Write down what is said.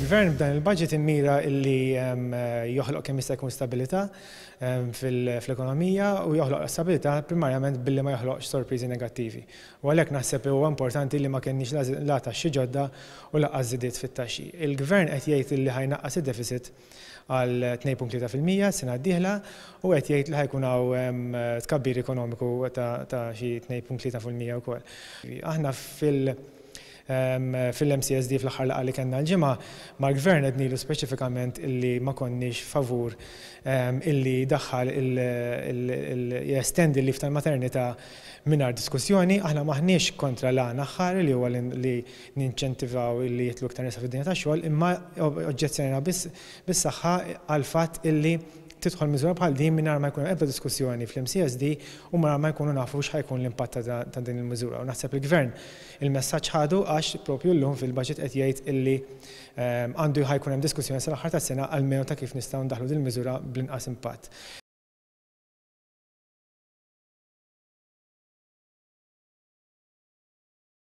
Il-Gvern b'dan il-budget immira illi joħloq kemm jista' jkun stabilità fl-ekonomija u joħloq stabilità primarjament billi ma joħloqx sorpriżi negattivi. U għalhekk naħseb huwa importanti li ma kenniex la taxxi ġodda u laqqas żidiet fit-taxxi. Il-Gvern qed jgħid illi ħajnaqqas id-deficit għal 2.3% sena d-dieħla u qed jgħid li ħajkun hawn tkabbir ekonomiku ta' xi 2.3% wkoll. Aħna fil-MCSD fl-aħħar laqgħa li kellna l-ġimgħa mal-Gvern qed ngħidu speċifikament illi ma konniex favur illi daħħal jestendi l-lif tal-maternità mingħajr diskussjoni. Aħna maħniex kontra l-għan aħħar li huwa li ninċentivaw illi jitlu iktar nisa fid-dinja tax-xogħol, imma oġġezzjonina bis-saħħa għal fatt illi tidħol miżura bħal din mingħajr ma jkun ebda diskussjoni fl-MCSD u mara ma jkunu nafu x'ħajkun l-impatt ta' din il-miżura. U naħseb il-Gvern il-messaġġ ħadu għax propju llum fil-budget qed jgħid illi għandu ħajkun hemm diskussjoni sal-aħħar tas-sena għalmenu ta' kif nistgħu ndaħlu din il-miżura bl-inqas impatt.